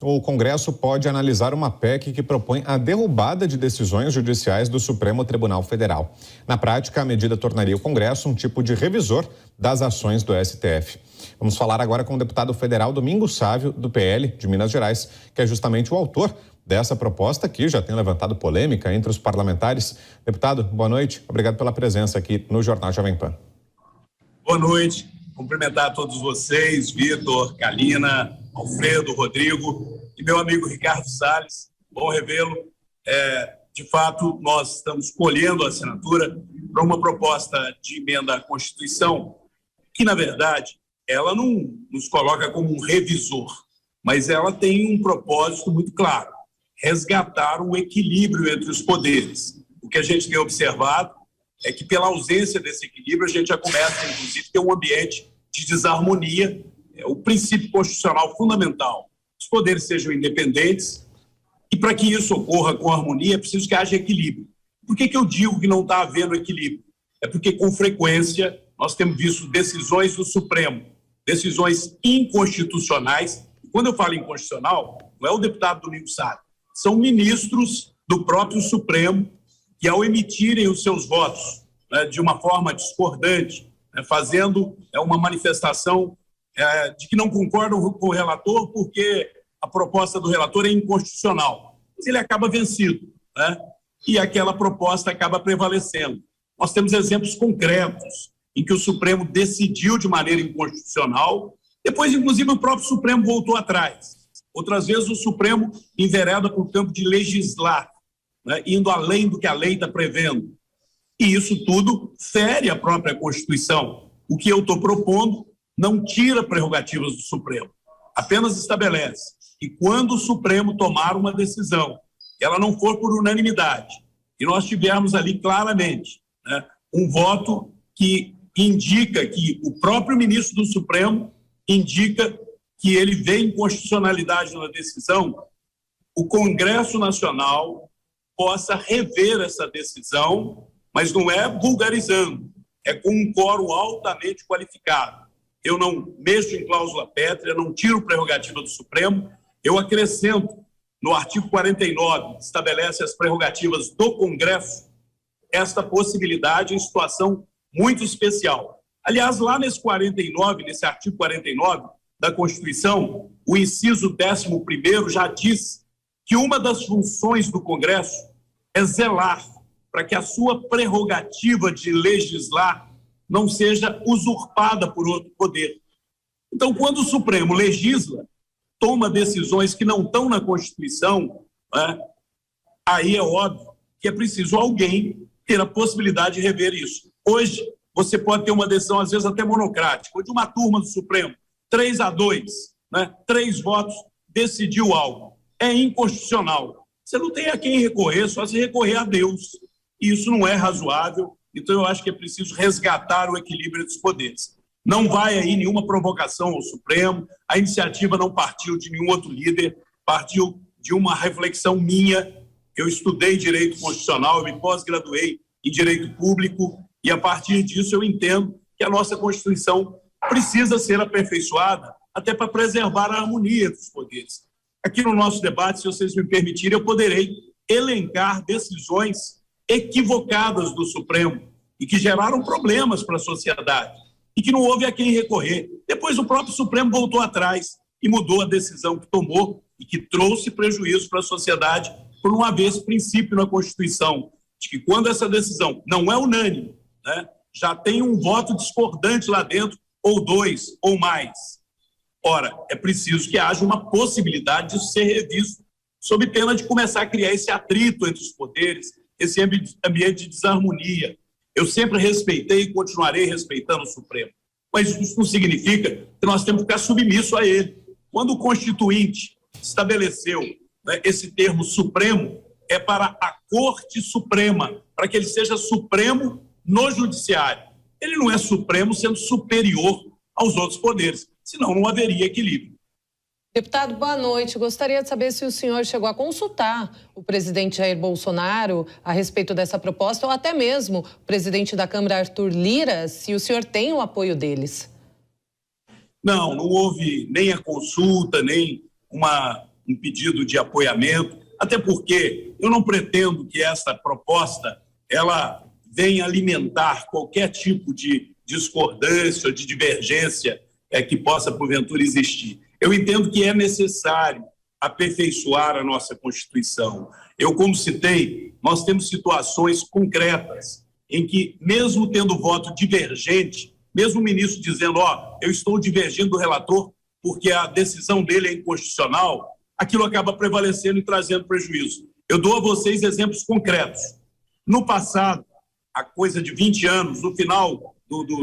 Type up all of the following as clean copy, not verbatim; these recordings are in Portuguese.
O Congresso pode analisar uma PEC que propõe a derrubada de decisões judiciais do Supremo Tribunal Federal. Na prática, a medida tornaria o Congresso um tipo de revisor das ações do STF. Vamos falar agora com o deputado federal Domingos Sávio, do PL de Minas Gerais, que é justamente o autor dessa proposta que já tem levantado polêmica entre os parlamentares. Deputado, boa noite. Obrigado pela presença aqui no Jornal Jovem Pan. Boa noite. Cumprimentar todos vocês, Vitor, Kalina, Alfredo, Rodrigo e meu amigo Ricardo Salles. Bom revê-lo. De fato, nós estamos colhendo a assinatura para uma proposta de emenda à Constituição que, na verdade, ela não nos coloca como um revisor, mas ela tem um propósito muito claro: resgatar o equilíbrio entre os poderes. O que a gente tem observado é que, pela ausência desse equilíbrio, a gente já começa, inclusive, a ter um ambiente de desarmonia. O princípio constitucional fundamental: os poderes sejam independentes, e para que isso ocorra com harmonia é preciso que haja equilíbrio. Por que eu digo que não está havendo equilíbrio? É porque, com frequência, nós temos visto decisões do Supremo, decisões inconstitucionais. Quando eu falo inconstitucional, não é o deputado Domingos Sávio, são ministros do próprio Supremo que, ao emitirem os seus votos de uma forma discordante, fazendo uma manifestação de que não concordam com o relator porque a proposta do relator é inconstitucional, mas ele acaba vencido, e aquela proposta acaba prevalecendo. Nós temos exemplos concretos em que o Supremo decidiu de maneira inconstitucional, depois, inclusive, o próprio Supremo voltou atrás. Outras vezes, o Supremo envereda para o campo de legislar, indo além do que a lei está prevendo. E isso tudo fere a própria Constituição. O que eu estou propondo não tira prerrogativas do Supremo, apenas estabelece que, quando o Supremo tomar uma decisão, ela não for por unanimidade, e nós tivermos ali claramente um voto que indica que o próprio ministro do Supremo indica que ele vê inconstitucionalidade na decisão, o Congresso Nacional possa rever essa decisão, mas não é vulgarizando, é com um quórum altamente qualificado. Eu não mexo em cláusula pétrea, não tiro prerrogativa do Supremo, eu acrescento no artigo 49, que estabelece as prerrogativas do Congresso, esta possibilidade em situação muito especial. Aliás, lá nesse artigo 49 da Constituição, o inciso 11º já diz que uma das funções do Congresso é zelar para que a sua prerrogativa de legislar não seja usurpada por outro poder. Então, quando o Supremo legisla, toma decisões que não estão na Constituição, aí é óbvio que é preciso alguém ter a possibilidade de rever isso. Hoje, você pode ter uma decisão, às vezes até monocrática, de uma turma do Supremo, 3-2, 3 votos, decidiu algo. É inconstitucional. Você não tem a quem recorrer, só se recorrer a Deus. E isso não é razoável. Então, eu acho que é preciso resgatar o equilíbrio dos poderes. Não vai aí nenhuma provocação ao Supremo, a iniciativa não partiu de nenhum outro líder, partiu de uma reflexão minha. Eu estudei Direito Constitucional, eu me pós-graduei em Direito Público, e a partir disso eu entendo que a nossa Constituição precisa ser aperfeiçoada até para preservar a harmonia dos poderes. Aqui no nosso debate, se vocês me permitirem, eu poderei elencar decisões equivocadas do Supremo e que geraram problemas para a sociedade e que não houve a quem recorrer. Depois o próprio Supremo voltou atrás e mudou a decisão que tomou e que trouxe prejuízo para a sociedade por não haver esse princípio na Constituição de que, quando essa decisão não é unânime, já tem um voto discordante lá dentro, ou 2 ou mais. Ora, é preciso que haja uma possibilidade de ser revisto, sob pena de começar a criar esse atrito entre os poderes, esse ambiente de desarmonia. Eu sempre respeitei e continuarei respeitando o Supremo, mas isso não significa que nós temos que ficar submissos a ele. Quando o Constituinte estabeleceu esse termo Supremo, é para a Corte Suprema, para que ele seja supremo no Judiciário. Ele não é supremo sendo superior aos outros poderes, senão não haveria equilíbrio. Deputado, boa noite. Gostaria de saber se o senhor chegou a consultar o presidente Jair Bolsonaro a respeito dessa proposta, ou até mesmo o presidente da Câmara, Arthur Lira, se o senhor tem o apoio deles. Não houve nem a consulta, nem uma um pedido de apoiamento, até porque eu não pretendo que essa proposta ela venha alimentar qualquer tipo de discordância ou de divergência que possa, porventura, existir. Eu entendo que é necessário aperfeiçoar a nossa Constituição. Eu, como citei, nós temos situações concretas em que, mesmo tendo voto divergente, mesmo o ministro dizendo, eu estou divergindo do relator porque a decisão dele é inconstitucional, aquilo acaba prevalecendo e trazendo prejuízo. Eu dou a vocês exemplos concretos. No passado, há coisa de 20 anos, no final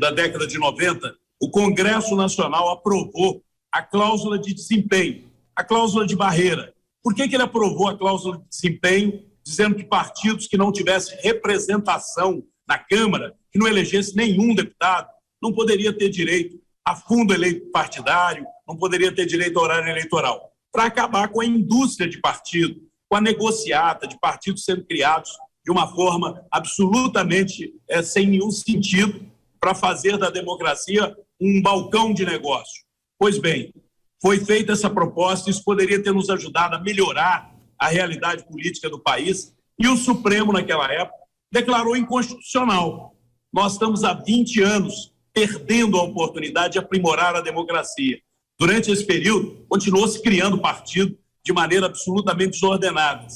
da década de 90, o Congresso Nacional aprovou a cláusula de desempenho, a cláusula de barreira. Por que ele aprovou a cláusula de desempenho, dizendo que partidos que não tivessem representação na Câmara, que não elegesse nenhum deputado, não poderia ter direito a fundo eleito partidário, não poderia ter direito a horário eleitoral, para acabar com a indústria de partido, com a negociata de partidos sendo criados de uma forma absolutamente sem nenhum sentido, para fazer da democracia um balcão de negócio. Pois bem, foi feita essa proposta, isso poderia ter nos ajudado a melhorar a realidade política do país, e o Supremo, naquela época, declarou inconstitucional. Nós estamos há 20 anos perdendo a oportunidade de aprimorar a democracia. Durante esse período, continuou se criando partido de maneira absolutamente desordenada.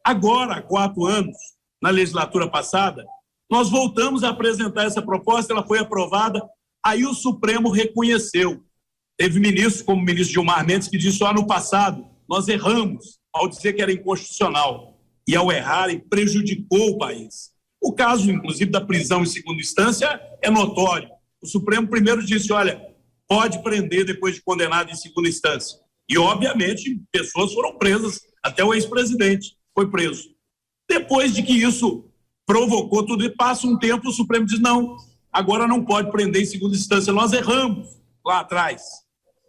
Agora, há 4 anos, na legislatura passada, nós voltamos a apresentar essa proposta, ela foi aprovada, aí o Supremo reconheceu. Teve ministros, como o ministro Gilmar Mendes, que disse, no passado, nós erramos ao dizer que era inconstitucional. E ao errarem, prejudicou o país. O caso, inclusive, da prisão em segunda instância é notório. O Supremo primeiro disse, pode prender depois de condenado em segunda instância. E, obviamente, pessoas foram presas, até o ex-presidente foi preso. Depois de que isso provocou tudo, e passa um tempo, o Supremo diz, não, agora não pode prender em segunda instância, nós erramos lá atrás.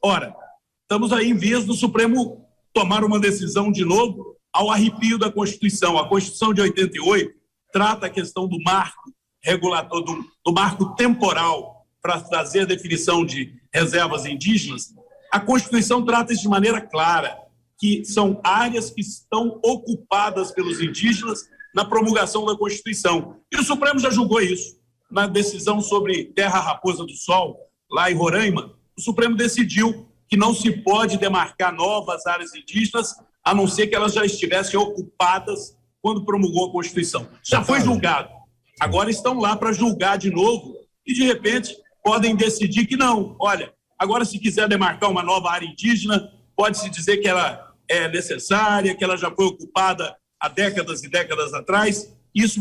Ora, estamos aí em vias do Supremo tomar uma decisão de novo ao arrepio da Constituição. A Constituição de 88 trata a questão do marco regulator, do marco temporal para trazer a definição de reservas indígenas. A Constituição trata isso de maneira clara, que são áreas que estão ocupadas pelos indígenas na promulgação da Constituição. E o Supremo já julgou isso. Na decisão sobre Terra Raposa do Sol, lá em Roraima, o Supremo decidiu que não se pode demarcar novas áreas indígenas, a não ser que elas já estivessem ocupadas quando promulgou a Constituição. Já foi julgado. Agora estão lá para julgar de novo e, de repente, podem decidir que não. Olha, agora se quiser demarcar uma nova área indígena, pode-se dizer que ela é necessária, que ela já foi ocupada há décadas e décadas atrás. Isso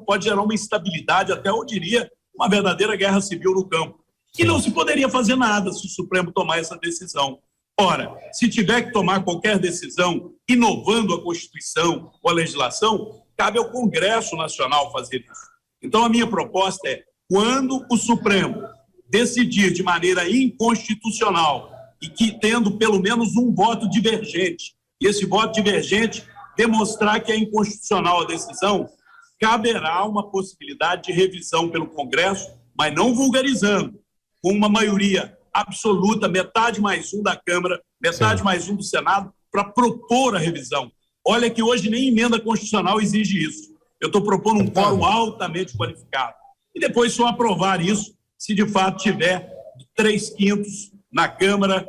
pode gerar uma instabilidade, até eu diria, uma verdadeira guerra civil no campo. E não se poderia fazer nada se o Supremo tomar essa decisão. Ora, se tiver que tomar qualquer decisão inovando a Constituição ou a legislação, cabe ao Congresso Nacional fazer isso. Então, a minha proposta é, quando o Supremo decidir de maneira inconstitucional e que tendo pelo menos um voto divergente, e esse voto divergente demonstrar que é inconstitucional a decisão, caberá uma possibilidade de revisão pelo Congresso, mas não vulgarizando, com uma maioria absoluta, metade mais um da Câmara, metade mais um do Senado, para propor a revisão. Olha que hoje nem emenda constitucional exige isso. Eu estou propondo um quórum altamente qualificado. E depois só aprovar isso se de fato tiver 3/5 na Câmara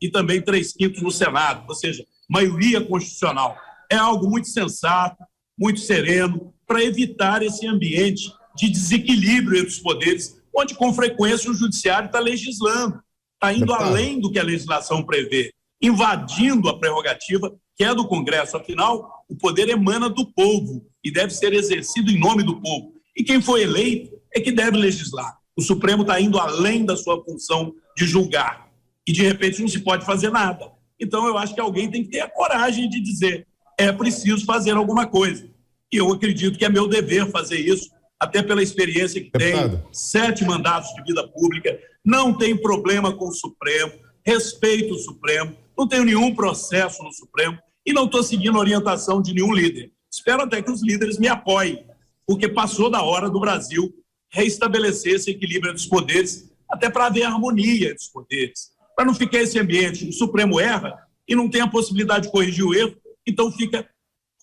e também 3/5 no Senado, ou seja, maioria constitucional. É algo muito sensato, muito sereno, para evitar esse ambiente de desequilíbrio entre os poderes, onde com frequência o judiciário está legislando, está indo além do que a legislação prevê, invadindo a prerrogativa que é do Congresso. Afinal, o poder emana do povo e deve ser exercido em nome do povo. E quem foi eleito é que deve legislar. O Supremo está indo além da sua função de julgar. E, de repente, não se pode fazer nada. Então, eu acho que alguém tem que ter a coragem de dizer é preciso fazer alguma coisa. E eu acredito que é meu dever fazer isso, até pela experiência que tenho, 7 mandatos de vida pública, não tem problema com o Supremo, respeito o Supremo, não tenho nenhum processo no Supremo e não estou seguindo orientação de nenhum líder. Espero até que os líderes me apoiem, porque passou da hora do Brasil reestabelecer esse equilíbrio dos poderes, até para haver harmonia entre os poderes, para não ficar esse ambiente. O Supremo erra, e não tem a possibilidade de corrigir o erro, então fica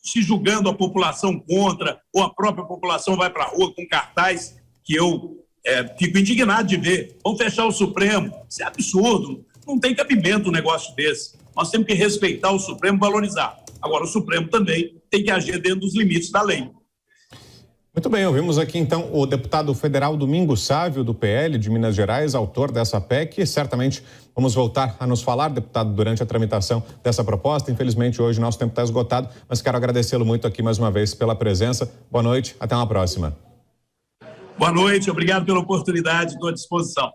se julgando a população contra, ou a própria população vai para a rua com cartaz, que eu fico indignado de ver. Vamos fechar o Supremo. Isso é absurdo. Não tem cabimento um negócio desse. Nós temos que respeitar o Supremo e valorizar. Agora, o Supremo também tem que agir dentro dos limites da lei. Muito bem, ouvimos aqui então o deputado federal Domingos Sávio, do PL de Minas Gerais, autor dessa PEC, e certamente vamos voltar a nos falar, deputado, durante a tramitação dessa proposta. Infelizmente, hoje nosso tempo está esgotado, mas quero agradecê-lo muito aqui mais uma vez pela presença. Boa noite, até uma próxima. Boa noite, obrigado pela oportunidade, estou à disposição.